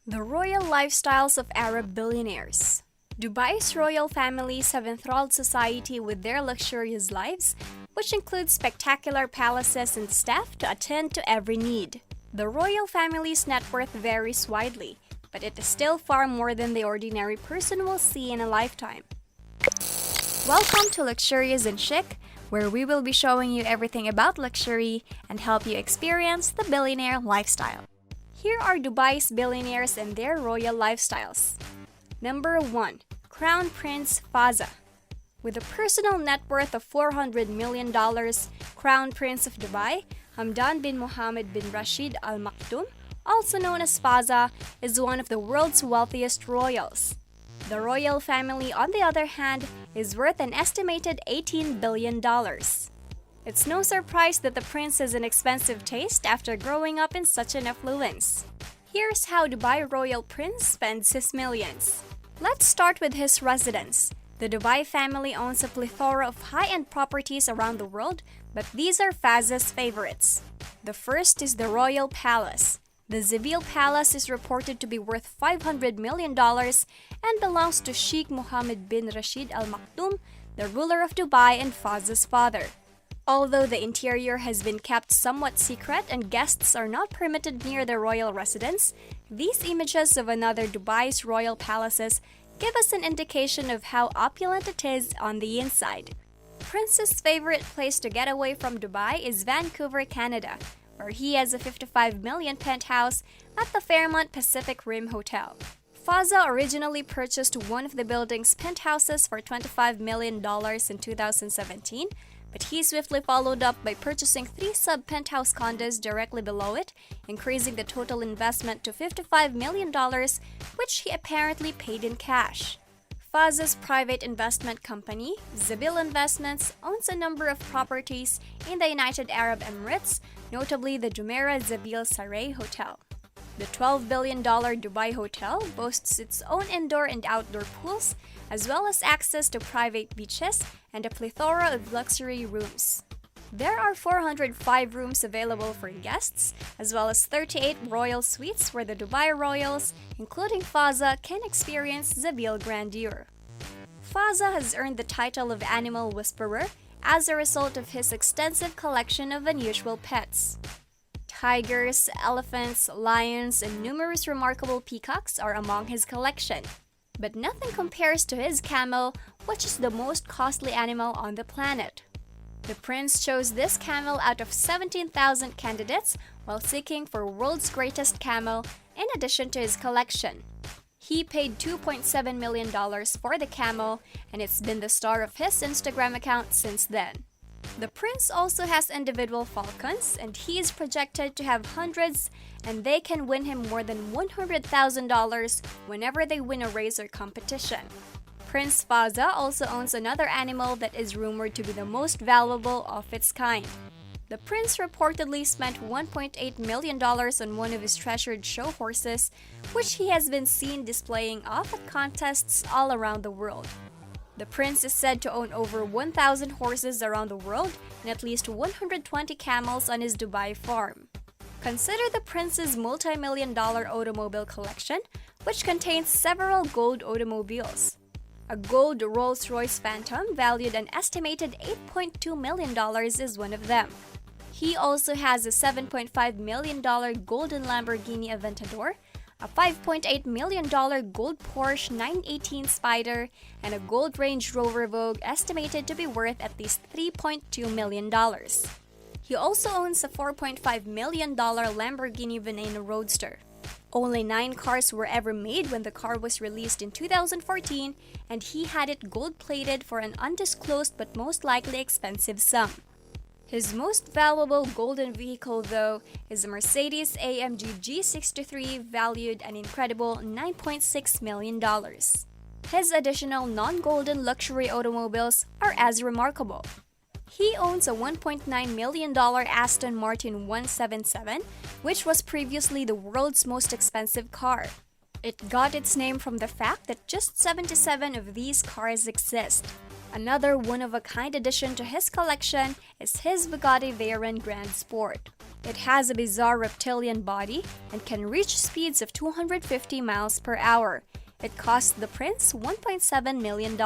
The royal lifestyles of Arab billionaires. Dubai's royal families have enthralled society with their luxurious lives, which include spectacular palaces and staff to attend to every need. The royal family's net worth varies widely, but it is still far more than the ordinary person will see in a lifetime. Welcome to Luxurious and Chic, where we will be showing you everything about luxury and help you experience the billionaire lifestyle. Here are Dubai's billionaires and their royal lifestyles. Number 1. Crown Prince FAZZA. With a personal net worth of $400 million, Crown Prince of Dubai, Hamdan bin Mohammed bin Rashid Al Maktoum, also known as FAZZA, is one of the world's wealthiest royals. The royal family, on the other hand, is worth an estimated $18 billion. It's no surprise that the prince has an expensive taste after growing up in such an affluence. Here's how Dubai royal prince spends his millions. Let's start with his residence. The Dubai family owns a plethora of high-end properties around the world, but these are FAZZA's favorites. The first is the Royal Palace. The Zabeel Palace is reported to be worth $500 million and belongs to Sheikh Mohammed bin Rashid Al Maktoum, the ruler of Dubai and FAZZA's father. Although the interior has been kept somewhat secret and guests are not permitted near the royal residence, these images of another Dubai's royal palaces give us an indication of how opulent it is on the inside. Prince's favorite place to get away from Dubai is Vancouver, Canada, where he has a $55 million penthouse at the Fairmont Pacific Rim Hotel. FAZZA originally purchased one of the building's penthouses for $25 million in 2017, but he swiftly followed up by purchasing 3 sub-penthouse condos directly below it, increasing the total investment to $55 million, which he apparently paid in cash. FAZZA's private investment company, Zabeel Investments, owns a number of properties in the United Arab Emirates, notably the Jumeirah Zabeel Saray Hotel. The $12 billion Dubai Hotel boasts its own indoor and outdoor pools, as well as access to private beaches and a plethora of luxury rooms. There are 405 rooms available for guests, as well as 38 royal suites where the Dubai royals, including FAZZA, can experience Zabeel grandeur. FAZZA has earned the title of Animal Whisperer as a result of his extensive collection of unusual pets. Tigers, elephants, lions, and numerous remarkable peacocks are among his collection. But nothing compares to his camel, which is the most costly animal on the planet. The prince chose this camel out of 17,000 candidates while seeking for world's greatest camel in addition to his collection. He paid $2.7 million for the camel, and it's been the star of his Instagram account since then. The prince also has individual falcons, and he is projected to have hundreds, and they can win him more than $100,000 whenever they win a race or competition. Prince FAZZA also owns another animal that is rumored to be the most valuable of its kind. The prince reportedly spent $1.8 million on one of his treasured show horses, which he has been seen displaying off at contests all around the world. The prince is said to own over 1,000 horses around the world and at least 120 camels on his Dubai farm. Consider the prince's multi-million-dollar automobile collection, which contains several gold automobiles. A gold Rolls-Royce Phantom valued an estimated $8.2 million is one of them. He also has a $7.5 million golden Lamborghini Aventador, a $5.8 million gold Porsche 918 SPYDER, and a gold Range Rover VOGUE estimated to be worth at least $3.2 million. He also owns a $4.5 million Lamborghini Veneno Roadster. Only 9 cars were ever made when the car was released in 2014, and he had it gold-plated for an undisclosed but most likely expensive sum. His most valuable golden vehicle, though, is a Mercedes-AMG G63 valued an incredible $9.6 million. His additional non-golden luxury automobiles are as remarkable. He owns a $1.9 million Aston Martin 177, which was previously the world's most expensive car. It got its name from the fact that just 77 of these cars exist. Another one-of-a-kind addition to his collection is his Bugatti Veyron Grand Sport. It has a bizarre reptilian body and can reach speeds of 250 miles per hour. It cost the prince $1.7 million.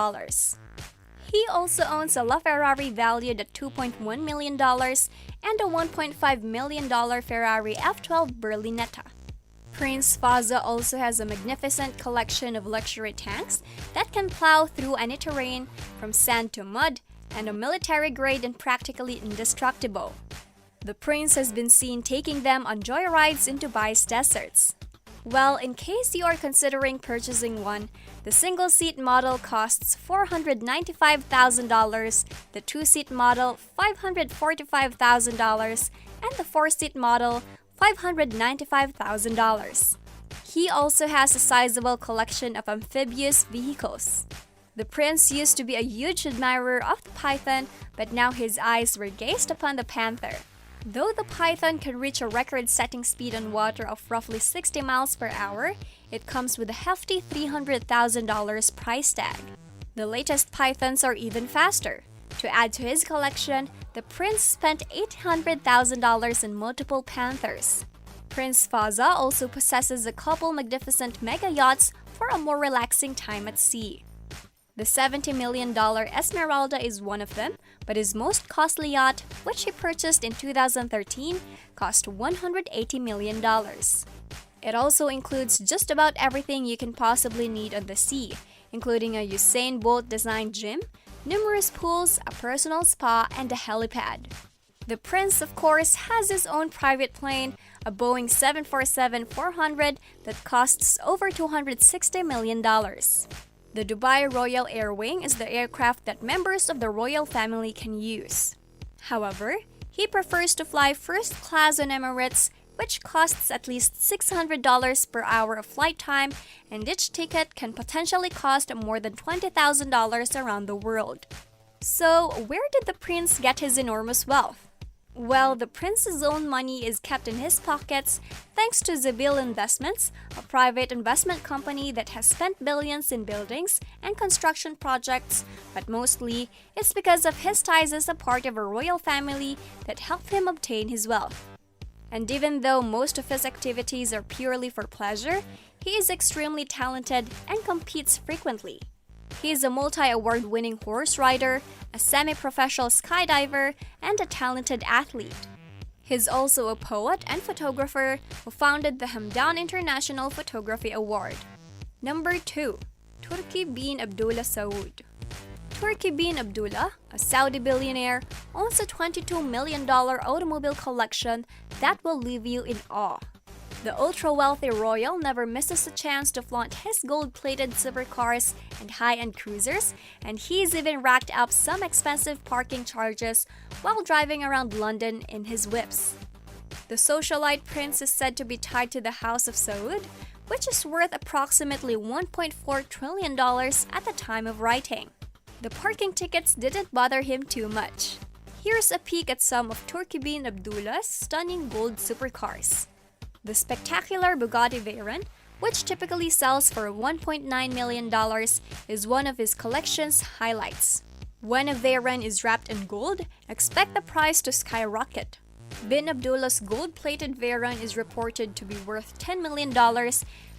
He also owns a LaFerrari valued at $2.1 million and a $1.5 million Ferrari F12 Berlinetta. Prince FAZZA also has a magnificent collection of luxury tanks that can plow through any terrain, from sand to mud, and are military-grade and practically indestructible. The prince has been seen taking them on joyrides in Dubai's deserts. Well, in case you are considering purchasing one, the single-seat model costs $495,000, the two-seat model $545,000, and the four-seat model $595,000. He also has a sizable collection of amphibious vehicles. The prince used to be a huge admirer of the python, but now his eyes were gazed upon the panther. Though the python can reach a record-setting speed on water of roughly 60 miles per hour, it comes with a hefty $300,000 price tag. The latest pythons are even faster. To add to his collection, the prince spent $800,000 in multiple panthers. Prince FAZZA also possesses a couple magnificent mega yachts for a more relaxing time at sea. The $70 million Esmeralda is one of them, but his most costly yacht, which he purchased in 2013, cost $180 million. It also includes just about everything you can possibly need on the sea, including a Usain Bolt-designed gym, numerous pools, a personal spa, and a helipad. The prince, of course, has his own private plane, a Boeing 747-400 that costs over $260 million. The Dubai Royal Air Wing is the aircraft that members of the royal family can use. However, he prefers to fly first class on Emirates, which costs at least $600 per hour of flight time, and each ticket can potentially cost more than $20,000 around the world. So, where did the prince get his enormous wealth? Well, the prince's own money is kept in his pockets thanks to Zabil Investments, a private investment company that has spent billions in buildings and construction projects, but mostly it's because of his ties as a part of a royal family that helped him obtain his wealth. And even though most of his activities are purely for pleasure, he is extremely talented and competes frequently. He is a multi-award-winning horse rider, a semi-professional skydiver, and a talented athlete. He's also a poet and photographer who founded the Hamdan International Photography Award. Number 2. Turki bin Abdullah Saud. Turki bin Abdullah, a Saudi billionaire, owns a $22 million automobile collection that will leave you in awe. The ultra-wealthy royal never misses a chance to flaunt his gold-plated supercars and high-end cruisers, and he's even racked up some expensive parking charges while driving around London in his whips. The socialite prince is said to be tied to the House of Saud, which is worth approximately $1.4 trillion at the time of writing. The parking tickets didn't bother him too much. Here's a peek at some of Turki bin Abdullah's stunning gold supercars. The spectacular Bugatti Veyron, which typically sells for $1.9 million, is one of his collection's highlights. When a Veyron is wrapped in gold, expect the price to skyrocket. Bin Abdullah's gold-plated Veyron is reported to be worth $10 million,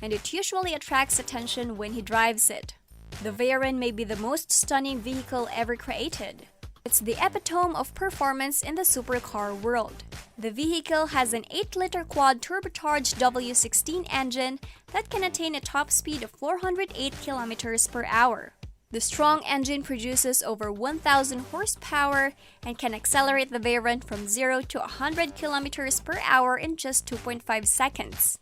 and it usually attracts attention when he drives it. The Veyron may be the most stunning vehicle ever created. It's the epitome of performance in the supercar world. The vehicle has an 8-liter quad turbocharged W16 engine that can attain a top speed of 408 km per hour. The strong engine produces over 1,000 horsepower and can accelerate the Veyron from 0 to 100 km per hour in just 2.5 seconds.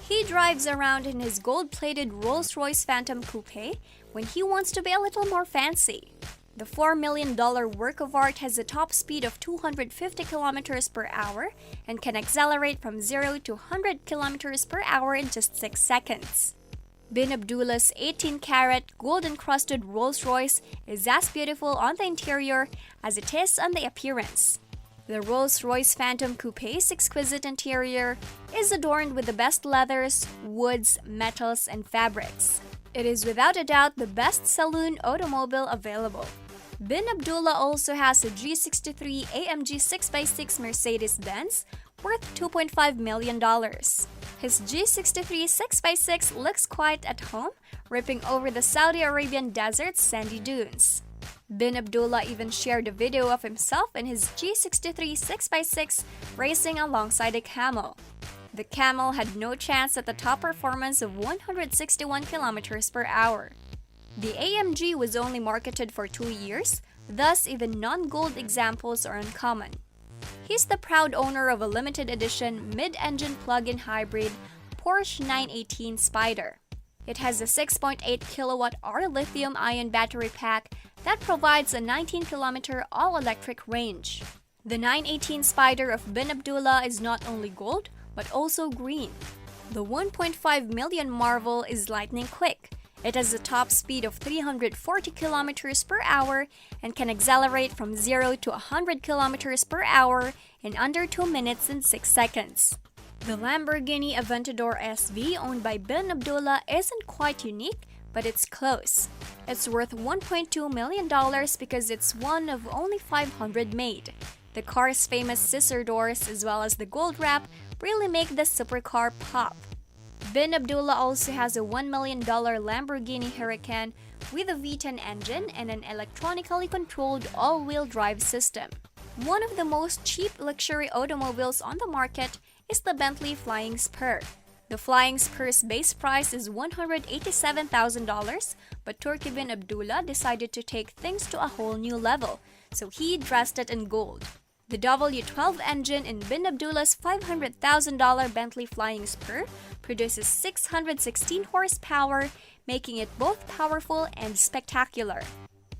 He drives around in his gold-plated Rolls-Royce Phantom Coupe when he wants to be a little more fancy. The $4 million work of art has a top speed of 250 km per hour and can accelerate from 0 to 100 km per hour in just 6 seconds. Bin Abdullah's 18-carat gold-encrusted Rolls-Royce is as beautiful on the interior as it is on the appearance. The Rolls-Royce Phantom Coupe's exquisite interior is adorned with the best leathers, woods, metals, and fabrics. It is without a doubt the best saloon automobile available. Bin Abdullah also has a G63 AMG 6x6 Mercedes-Benz, worth $2.5 million. His G63 6x6 looks quite at home, ripping over the Saudi Arabian desert's sandy dunes. Bin Abdullah even shared a video of himself in his G63 6x6 racing alongside a camel. The camel had no chance at the top performance of 161 km per hour. The AMG was only marketed for 2 years, thus even non-gold examples are uncommon. He's the proud owner of a limited edition mid-engine plug-in hybrid Porsche 918 SPYDER. It has a 6.8 kWh lithium-ion battery pack that provides a 19-km all-electric range. The 918 SPYDER of Bin Abdullah is not only gold, but also green. The 1.5 million marvel is lightning quick. It has a top speed of 340 km per hour and can accelerate from 0 to 100 km per hour in under 2 minutes and 6 seconds. The Lamborghini Aventador SV owned by Bin Abdullah isn't quite unique, but it's close. It's worth $1.2 million because it's one of only 500 made. The car's famous scissor doors as well as the gold wrap really make the supercar pop. Bin Abdullah also has a $1 million Lamborghini Huracan with a V10 engine and an electronically controlled all-wheel drive system. One of the most cheap luxury automobiles on the market is the Bentley Flying Spur. The Flying Spur's base price is $187,000, but Turki Bin Abdullah decided to take things to a whole new level, so he dressed it in gold. The W12 engine in Bin Abdullah's $500,000 Bentley Flying Spur produces 616 horsepower, making it both powerful and spectacular.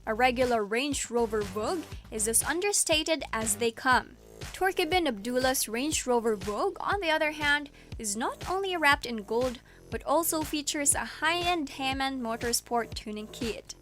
A regular Range Rover Vogue is as understated as they come. Turki Bin Abdullah's Range Rover Vogue, on the other hand, is not only wrapped in gold, but also features a high-end Hammond Motorsport tuning kit.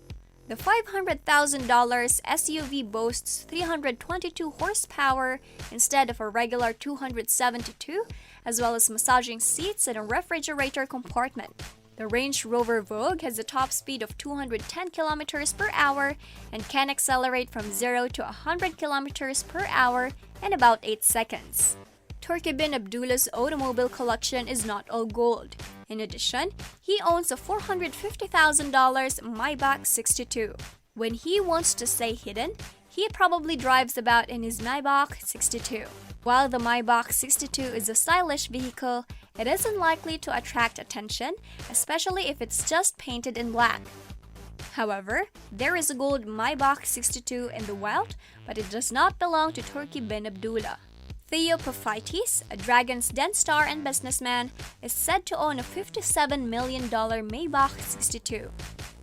The $500,000 SUV boasts 322 horsepower instead of a regular 272, as well as massaging seats and a refrigerator compartment. The Range Rover Vogue has a top speed of 210 km per hour and can accelerate from 0 to 100 km per hour in about 8 seconds. Turki Bin Abdullah's automobile collection is not all gold. In addition, he owns a $450,000 Maybach 62. When he wants to stay hidden, he probably drives about in his Maybach 62. While the Maybach 62 is a stylish vehicle, it is unlikely to attract attention, especially if it's just painted in black. However, there is a gold Maybach 62 in the wild, but it does not belong to Turki Bin Abdullah. Theo Paphitis, a Dragon's Den star and businessman, is said to own a $57 million Maybach 62.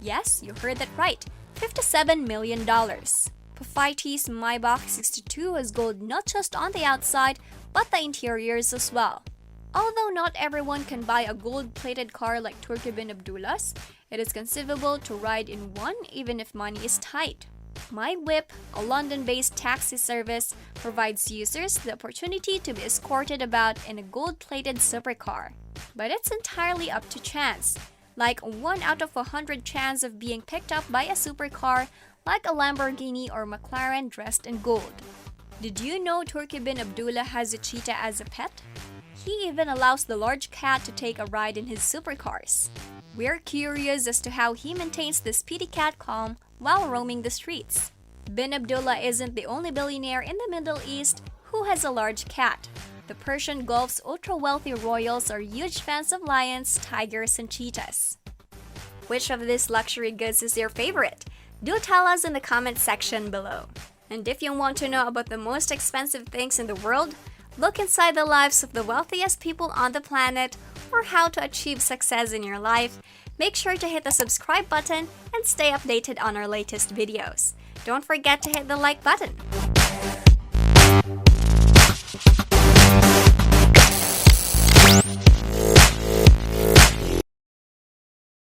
Yes, you heard that right, $57 million. Paphitis' Maybach 62 has gold not just on the outside, but the interiors as well. Although not everyone can buy a gold-plated car like Turki Bin Abdullah's, it is conceivable to ride in one even if money is tight. My Whip, a London-based taxi service, provides users the opportunity to be escorted about in a gold-plated supercar. But it's entirely up to chance, like 1 out of 100 chance of being picked up by a supercar like a Lamborghini or McLaren dressed in gold. Did you know Turki Bin Abdullah has a cheetah as a pet? He even allows the large cat to take a ride in his supercars. We're curious as to how he maintains the speedy cat calm while roaming the streets. Bin Abdullah isn't the only billionaire in the Middle East who has a large cat. The Persian Gulf's ultra-wealthy royals are huge fans of lions, tigers, and cheetahs. Which of these luxury goods is your favorite? Do tell us in the comment section below. And if you want to know about the most expensive things in the world, look inside the lives of the wealthiest people on the planet, or how to achieve success in your life, make sure to hit the subscribe button and stay updated on our latest videos. Don't forget to hit the like button.